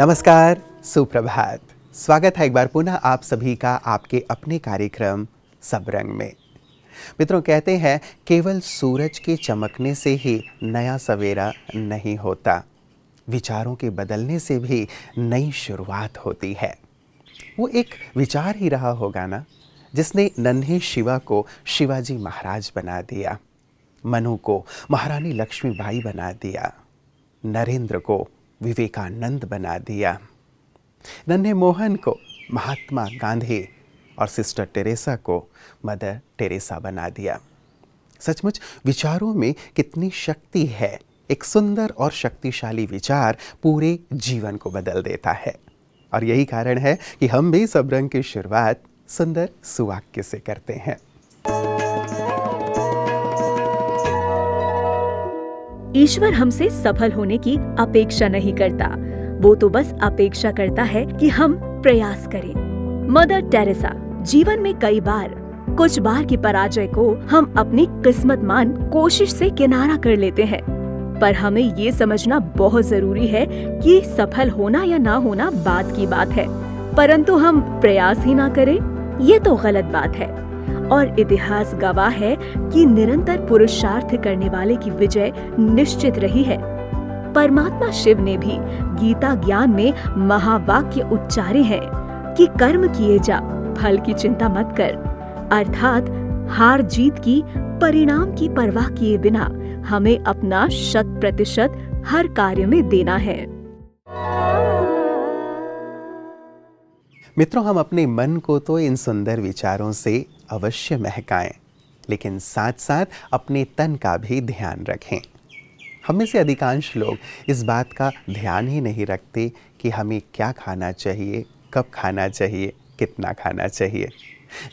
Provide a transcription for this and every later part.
नमस्कार, सुप्रभात। स्वागत है एक बार पुनः आप सभी का आपके अपने कार्यक्रम सब रंग में। मित्रों, कहते हैं केवल सूरज के चमकने से ही नया सवेरा नहीं होता, विचारों के बदलने से भी नई शुरुआत होती है। वो एक विचार ही रहा होगा ना, जिसने नन्हे शिवा को शिवाजी महाराज बना दिया, मनु को महारानी लक्ष्मीबाई बना दिया, नरेंद्र को विवेकानंद बना दिया, नन्हे मोहन को महात्मा गांधी और सिस्टर टेरेसा को मदर टेरेसा बना दिया। सचमुच विचारों में कितनी शक्ति है। एक सुंदर और शक्तिशाली विचार पूरे जीवन को बदल देता है। और यही कारण है कि हम भी सब रंग की शुरुआत सुंदर सुवाक्य से करते हैं। ईश्वर हमसे सफल होने की अपेक्षा नहीं करता, वो तो बस अपेक्षा करता है कि हम प्रयास करें। Mother Teresa. जीवन में कई बार, कुछ बार की पराजय को हम अपनी किस्मत मान कोशिश से किनारा कर लेते हैं, पर हमें ये समझना बहुत जरूरी है कि सफल होना या ना होना बात की बात है, परंतु हम प्रयास ही ना करें, ये तो गलत बात है। और इतिहास गवाह है कि निरंतर पुरुषार्थ करने वाले की विजय निश्चित रही है। परमात्मा शिव ने भी गीता ज्ञान में महावाक्य उच्चारे हैं कि कर्म किए जा, फल की चिंता मत कर। अर्थात हार जीत की, परिणाम की परवाह किए बिना हमें अपना 100% हर कार्य में देना है। मित्रों, हम अपने मन को तो इन सुंदर विचारों से अवश्य महकाएं, लेकिन साथ साथ अपने तन का भी ध्यान रखें। हम में से अधिकांश लोग इस बात का ध्यान ही नहीं रखते कि हमें क्या खाना चाहिए, कब खाना चाहिए, कितना खाना चाहिए।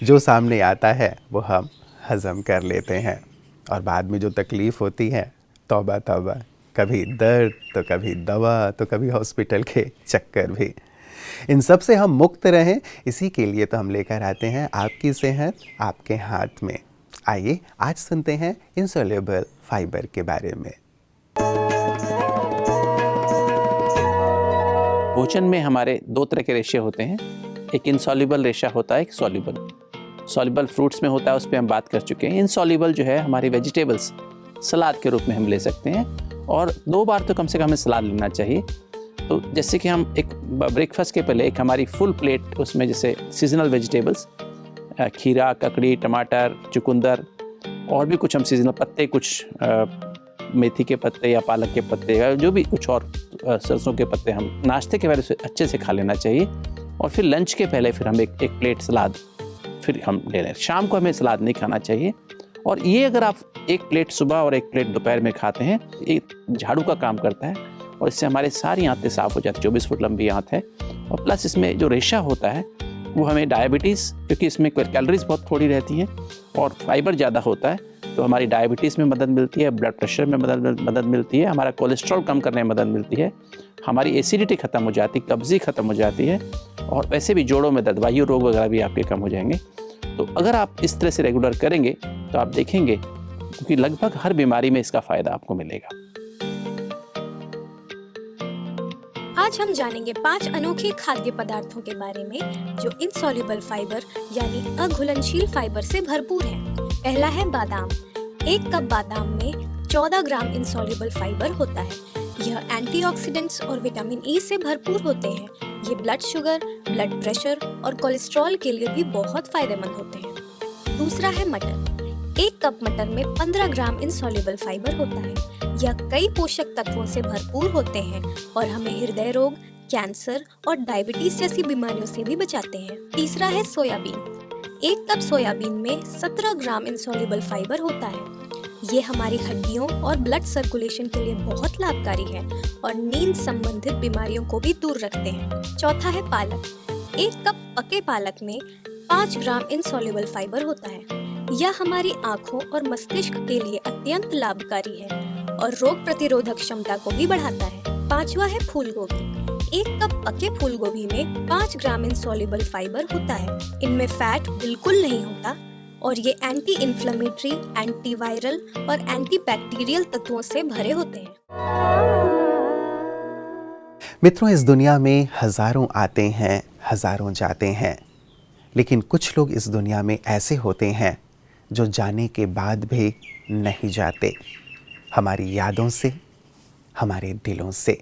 जो सामने आता है वो हम हजम कर लेते हैं, और बाद में जो तकलीफ़ होती है, तौबा तौबा, कभी दर्द तो कभी दवा तो कभी हॉस्पिटल के चक्कर भी। इन सब से हम मुक्त रहें, इसी के लिए तो हम लेकर आते हैं आपकी सेहत आपके हाथ में। आइए आज सुनते हैं इनसॉल्युबल फाइबर के बारे में। भोजन में हमारे दो तरह के रेशे होते हैं। एक इनसॉल्युबल रेशा होता है, एक सॉल्युबल। सॉल्युबल फ्रूट्स में होता है, उस पर हम बात कर चुके हैं। इनसॉल्युबल जो है हमारी वेजिटेबल्स, सलाद के रूप में हम ले सकते हैं, और 2 बार तो कम से कम हमें सलाद लेना चाहिए। तो जैसे कि हम एक ब्रेकफास्ट के पहले एक हमारी फुल प्लेट, उसमें जैसे सीजनल वेजिटेबल्स, खीरा, ककड़ी, टमाटर, चुकंदर, और भी कुछ हम सीजनल पत्ते, कुछ मेथी के पत्ते या पालक के पत्ते या जो भी कुछ और सरसों के पत्ते, हम नाश्ते के पहले से अच्छे से खा लेना चाहिए। और फिर लंच के पहले फिर हम एक प्लेट सलाद फिर हम ले लें। शाम को हमें सलाद नहीं खाना चाहिए। और ये अगर आप एक प्लेट सुबह और एक प्लेट दोपहर में खाते हैं, एक झाड़ू का काम करता है, और इससे हमारे सारी आंतें साफ़ हो जाती हैं। 24 फुट लंबी आंत है, और प्लस इसमें जो रेशा होता है वो हमें डायबिटीज़, क्योंकि इसमें कैलोरीज बहुत थोड़ी रहती हैं और फाइबर ज़्यादा होता है, तो हमारी डायबिटीज़ में मदद मिलती है, ब्लड प्रेशर में मदद मिलती है, हमारा कोलेस्ट्रॉल कम करने में मदद मिलती है, हमारी एसिडिटी ख़त्म हो जाती है, कब्ज़ी ख़त्म हो जाती है, और वैसे भी जोड़ों में दर्द, वायु रोग वगैरह भी आपके कम हो जाएंगे। तो अगर आप इस तरह से रेगुलर करेंगे तो आप देखेंगे, क्योंकि लगभग हर बीमारी में इसका फ़ायदा आपको मिलेगा। आज हम जानेंगे 5 अनोखे खाद्य पदार्थों के बारे में जो इनसॉल्युबल फाइबर यानी अघुलनशील फाइबर से भरपूर हैं। पहला है बादाम। 1 कप बादाम में 14 ग्राम इनसॉल्युबल फाइबर होता है। यह एंटीऑक्सीडेंट्स और विटामिन ई से भरपूर होते हैं। ये ब्लड शुगर, ब्लड प्रेशर और कोलेस्ट्रॉल के लिए भी बहुत फायदेमंद होते हैं। दूसरा है मटर। 1 कप मटर में 15 ग्राम इनसॉल्युबल फाइबर होता है। यह कई पोषक तत्वों से भरपूर होते हैं और हमें हृदय रोग, कैंसर और डायबिटीज जैसी बीमारियों से भी बचाते हैं। तीसरा है सोयाबीन। 1 कप सोयाबीन में 17 ग्राम इनसॉल्युबल फाइबर होता है। ये हमारी हड्डियों और ब्लड सर्कुलेशन के लिए बहुत लाभकारी है और नींद संबंधित बीमारियों को भी दूर रखते हैं। चौथा है पालक। 1 कप पके पालक में 5 ग्राम इनसॉल्युबल फाइबर होता है। यह हमारी आँखों और मस्तिष्क के लिए अत्यंत लाभकारी है और रोग प्रतिरोधक क्षमता को भी बढ़ाता है। पांचवा है फूल गोभी। 1 कप पके फूल गोभी में 5 ग्राम इनसॉल्युबल फाइबर होता है। इनमें फैट बिल्कुल नहीं होता और ये एंटी इन्फ्लेमेटरी, एंटीवायरल और एंटी बैक्टीरियल तत्वों से भरे होते हैं। मित्रों, इस दुनिया में हजारों आते हैं, हजारों जाते हैं, लेकिन कुछ लोग इस दुनिया में ऐसे होते हैं जो जाने के बाद भी नहीं जाते, हमारी यादों से, हमारे दिलों से।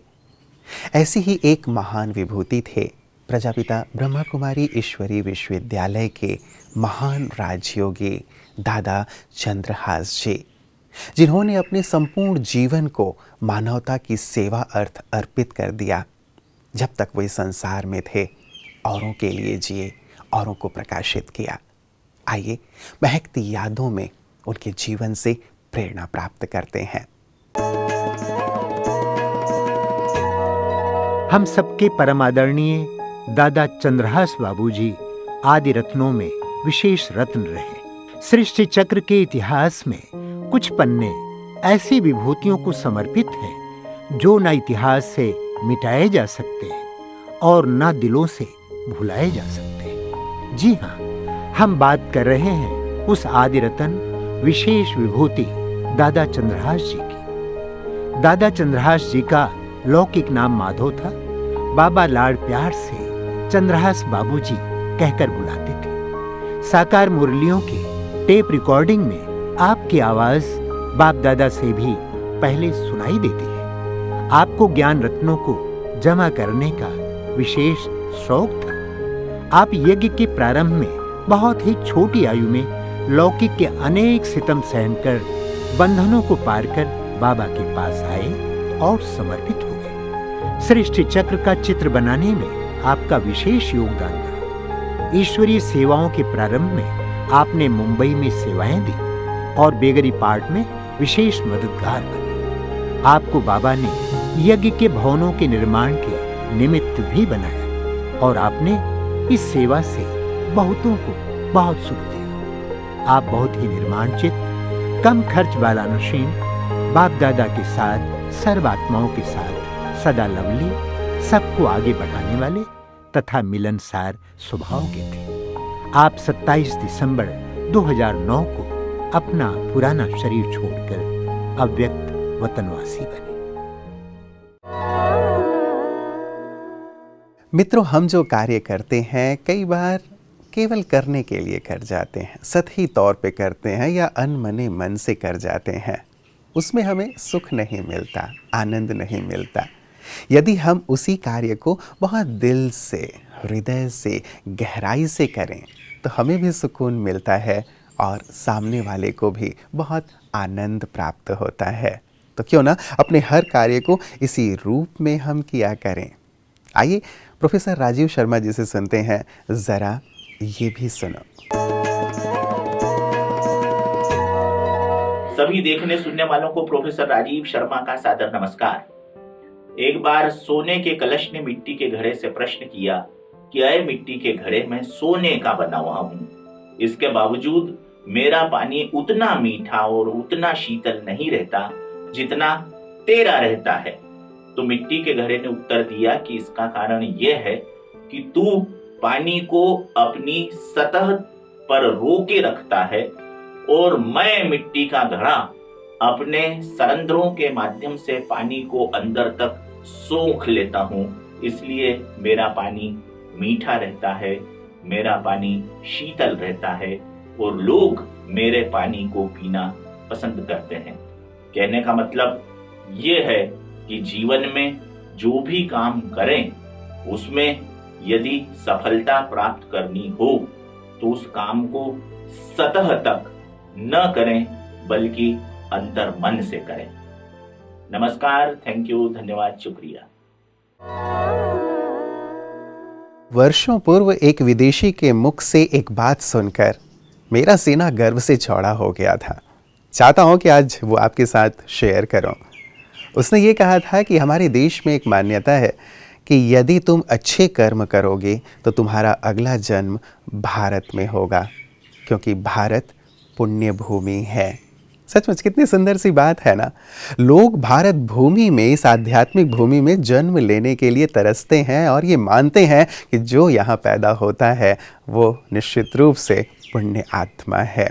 ऐसी ही एक महान विभूति थे प्रजापिता ब्रह्मा कुमारी ईश्वरी विश्वविद्यालय के महान राजयोगी दादा चंद्रहास जी, जिन्होंने अपने संपूर्ण जीवन को मानवता की सेवा अर्थ अर्पित कर दिया। जब तक वे संसार में थे, औरों के लिए जिए, औरों को प्रकाशित किया। आइए महकती यादों में उनके जीवन से प्रेरणा प्राप्त करते हैं। हम सबके परम आदरणीय दादा चंद्रहास बाबूजी आदि रत्नों में विशेष रत्न रहे। सृष्टि चक्र के इतिहास में कुछ पन्ने ऐसी विभूतियों को समर्पित हैं जो न इतिहास से मिटाए जा सकते हैं और न दिलों से भुलाए जा सकते। जी हाँ, हम बात कर रहे हैं उस आदि रत्न विशेष विभूति दादा चंद्रहास जी की। दादा चंद्रहास जी का लौकिक नाम माधव था। बाबा लाड़ प्यार से चंद्रहास बाबूजी कहकर बुलाते थे। साकार मुरलियों के टेप रिकॉर्डिंग में आपकी आवाज बाप दादा से भी पहले सुनाई देती है। आपको ज्ञान रत्नों को जमा करने का विशेष शौक था। आप यज्ञ के प्रारंभ में बहुत ही छोटी आयु में लौकिक के अनेक सितम सहनकर बंधनों को पार कर बाबा के पास आए और समर्पित हो गए। सृष्टि चक्र का चित्र बनाने में आपका विशेष योगदान रहा। ईश्वरीय सेवाओं के प्रारंभ में आपने मुंबई में सेवाएं दी और बेगरी पार्ट में विशेष मददगार बने। आपको बाबा ने यज्ञ के भवनों के निर्माण के निमित्त भी बनाया और आपने इस सेवा से बहुतों को बहुत सुख दिया। आप बहुत ही निर्माणचित, कम खर्च वाला नशीन, बाप दादा के साथ, सर्वात्माओं के साथ सदा लवली, सबको आगे बढ़ाने वाले तथा मिलनसार स्वभाव के थे। आप 27 दिसंबर 2009 को अपना पुराना शरीर छोड़कर अव्यक्त वतनवासी बने। मित्रों, हम जो कार्य करते हैं कई बार केवल करने के लिए कर जाते हैं, सतही तौर पे करते हैं या अनमने मन से कर जाते हैं। उसमें हमें सुख नहीं मिलता, आनंद नहीं मिलता। यदि हम उसी कार्य को बहुत दिल से, हृदय से, गहराई से करें तो हमें भी सुकून मिलता है और सामने वाले को भी बहुत आनंद प्राप्त होता है। तो क्यों ना अपने हर कार्य को इसी रूप में हम किया करें। आइए प्रोफेसर राजीव शर्मा जी से सुनते हैं, ज़रा ये भी सुनो। सभी देखने सुनने वालों को प्रोफेसर राजीव शर्मा का सादर नमस्कार। एक बार सोने के कलश ने मिट्टी के घड़े से प्रश्न किया कि अय मिट्टी के घड़े में सोने का बना हुआ हूं, इसके बावजूद मेरा पानी उतना मीठा और उतना शीतल नहीं रहता जितना तेरा रहता है। तो मिट्टी के घड़े ने उत्तर दिया कि इसका कारण यह है कि तू पानी को अपनी सतह पर रोके रखता है और मैं मिट्टी का घड़ा अपने सरंध्रों के माध्यम से पानी को अंदर तक सोख लेता हूं, इसलिए मेरा पानी मीठा रहता है, मेरा पानी शीतल रहता है और लोग मेरे पानी को पीना पसंद करते हैं। कहने का मतलब ये है कि जीवन में जो भी काम करें उसमें यदि सफलता प्राप्त करनी हो तो उस काम को सतह तक न करें बल्कि अंतर मन से करें। नमस्कार, थैंक यू, धन्यवाद, शुक्रिया। वर्षों पूर्व एक विदेशी के मुख से एक बात सुनकर मेरा सीना गर्व से चौड़ा हो गया था। चाहता हूं कि आज वो आपके साथ शेयर करूं। उसने ये कहा था कि हमारे देश में एक मान्यता है कि यदि तुम अच्छे कर्म करोगे तो तुम्हारा अगला जन्म भारत में होगा, क्योंकि भारत पुण्य भूमि है। सचमुच कितनी सुंदर सी बात है ना। लोग भारत भूमि में, इस आध्यात्मिक भूमि में जन्म लेने के लिए तरसते हैं और ये मानते हैं कि जो यहाँ पैदा होता है वो निश्चित रूप से पुण्य आत्मा है।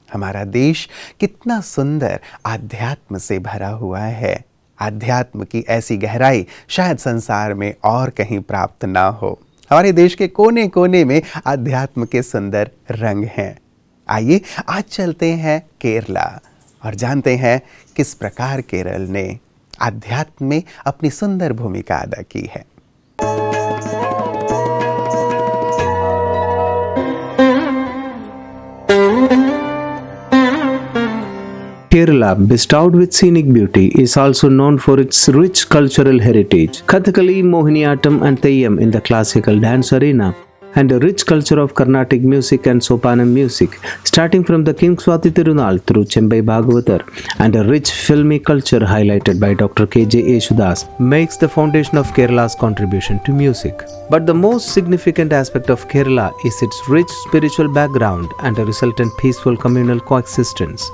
हमारा देश कितना सुंदर आध्यात्म से भरा हुआ है। अध्यात्म की ऐसी गहराई शायद संसार में और कहीं प्राप्त ना हो। हमारे देश के कोने कोने में अध्यात्म के सुंदर रंग हैं। आइए आज चलते हैं केरला और जानते हैं किस प्रकार केरल ने अध्यात्म में अपनी सुंदर भूमिका अदा की है। Kerala, bestowed with scenic beauty, is also known for its rich cultural heritage. Kathakali, Mohiniyattam and Theyyam in the classical dance arena, and a rich culture of Carnatic music and Sopanam music, starting from the Kingswati Tirunal through Chembai Bhagavatar, and a rich filmy culture highlighted by Dr. K.J. Yesudas, makes the foundation of Kerala's contribution to music. But the most significant aspect of Kerala is its rich spiritual background and a resultant peaceful communal coexistence.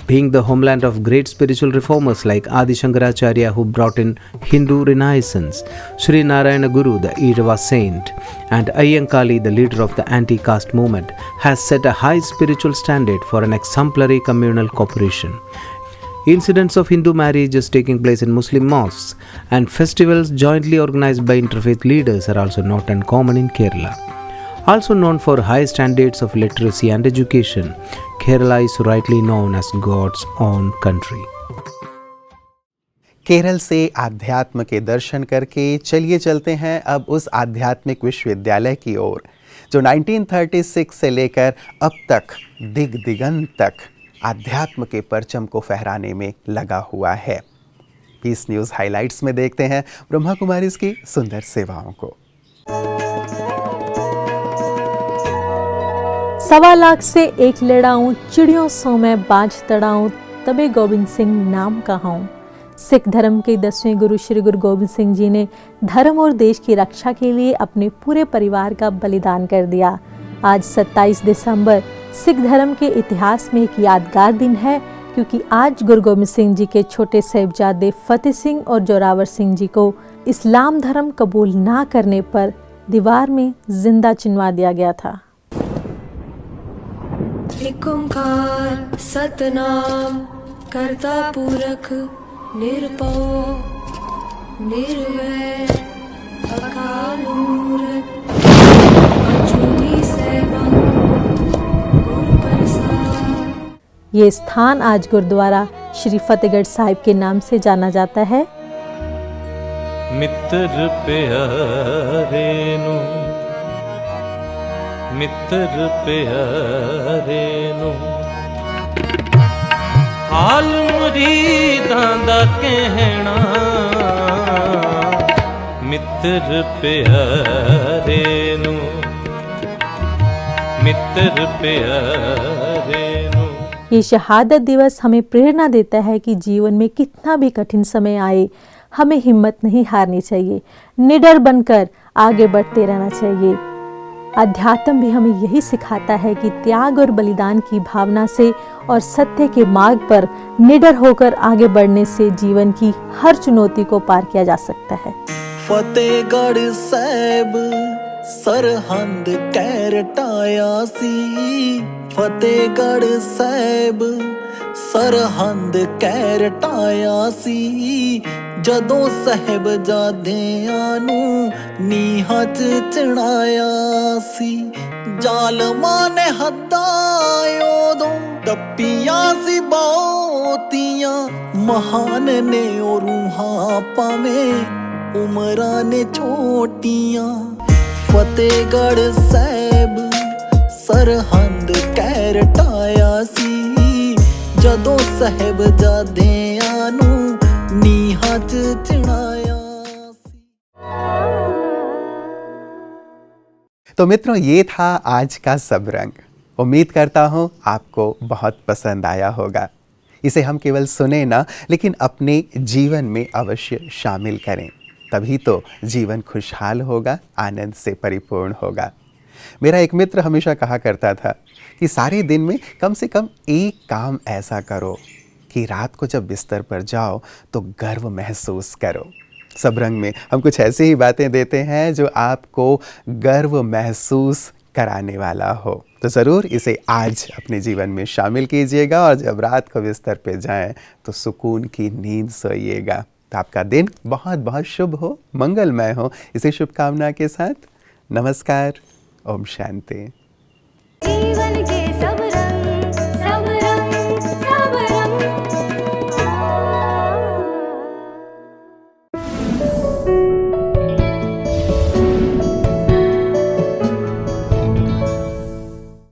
Being the homeland of great spiritual reformers like Adi Shankaracharya, who brought in Hindu Renaissance, Sri Narayana Guru, the Irava saint, and Ayyankali, the leader of the anti-caste movement, has set a high spiritual standard for an exemplary communal cooperation. Incidents of Hindu marriages taking place in Muslim mosques and festivals jointly organized by interfaith leaders are also not uncommon in Kerala. Also known for high standards of literacy and education, Kerala is rightly known as God's own country. Kerala से आध्यात्म के दर्शन करके चलिए चलते हैं अब उस आध्यात्मिक विश्वविद्यालय की ओर जो 1936 से लेकर अब तक दिग दिगंत तक आध्यात्म के परचम को फहराने में लगा हुआ है। पीस न्यूज़ हाइलाइट्स में देखते हैं ब्रह्मा कुमारीज की सुंदर सेवाओं को। 1.25 लाख से एक लड़ाऊं, चिड़ियों सो मैं बाज तड़ाऊं, तबे गोविंद सिंह नाम कहाऊं। सिख धर्म के 10वें गुरु श्री गुरु गोविंद सिंह जी ने धर्म और देश की रक्षा के लिए अपने पूरे परिवार का बलिदान कर दिया। आज 27 दिसंबर सिख धर्म के इतिहास में एक यादगार दिन है, क्योंकि आज गुरु गोविंद सिंह जी के छोटे साहिबजादे फतेह सिंह और जोरावर सिंह जी को इस्लाम धर्म कबूल ना करने पर दीवार में जिंदा चिनवा दिया गया था। एक ओंकार सतनाम करता पुरख निर्भव निर्वैर अकाल मूरत अजूनी सैभं गुर प्रसाद। ये स्थान आज गुरुद्वारा श्री फतेहगढ़ साहिब के नाम से जाना जाता है। मित्र प्यारे नु मित्र प्यारे नु हाल मुरीदां दा कहना मित्र प्यारे नु मित्र प्यारे नु। ये शहादत दिवस हमें प्रेरणा देता है कि जीवन में कितना भी कठिन समय आए, हमें हिम्मत नहीं हारनी चाहिए, निडर बनकर आगे बढ़ते रहना चाहिए। अध्यात्म भी हमें यही सिखाता है कि त्याग और बलिदान की भावना से और सत्य के मार्ग पर निडर होकर आगे बढ़ने से जीवन की हर चुनौती को पार किया जा सकता है। फतेहगढ़ साहिब सरहंद कैरटाया सी, फतेहगढ़ साहिब सरहंद कैरटाया सी, जदों ਸਾਹਿਬਜ਼ਾਦਿਆਂ ਨੂੰ ਨੀਹਾਂ 'ਚ ਚੜਾਇਆ ਸੀ। ਜ਼ਾਲਮਾਂ ਨੇ ਹੱਦਾਂ ਉਦੋਂ ਟੱਪੀਆਂ ਸੀ ਬਹੁਤੀਆਂ, ਮਹਾਨ ਨੇ ਉਹ ਰੂਹਾਂ ਭਾਵੇਂ ਉਮਰਾਂ ਨੇ ਛੋਟੀਆਂ। ਫਤਿਹਗੜ੍ਹ ਸਾਹਿਬ ਸਰਹੰਦ कैरटाया सी, जदों ਸਾਹਿਬਜ਼ਾਦਿਆਂ ਨੂੰ ਨੀਹਾਂ 'ਚ ਚੜਾਇਆ। तो मित्रों, ये था आज का सब रंग। उम्मीद करता हूँ आपको बहुत पसंद आया होगा। इसे हम केवल सुने ना, लेकिन अपने जीवन में अवश्य शामिल करें, तभी तो जीवन खुशहाल होगा, आनंद से परिपूर्ण होगा। मेरा एक मित्र हमेशा कहा करता था कि सारे दिन में कम से कम एक काम ऐसा करो कि रात को जब बिस्तर पर जाओ तो गर्व महसूस करो। सब रंग में हम कुछ ऐसी ही बातें देते हैं जो आपको गर्व महसूस कराने वाला हो। तो ज़रूर इसे आज अपने जीवन में शामिल कीजिएगा और जब रात को बिस्तर पे जाएं तो सुकून की नींद सोइएगा। तो आपका दिन बहुत बहुत शुभ हो, मंगलमय हो। इसी शुभकामना के साथ नमस्कार, ओम शांति।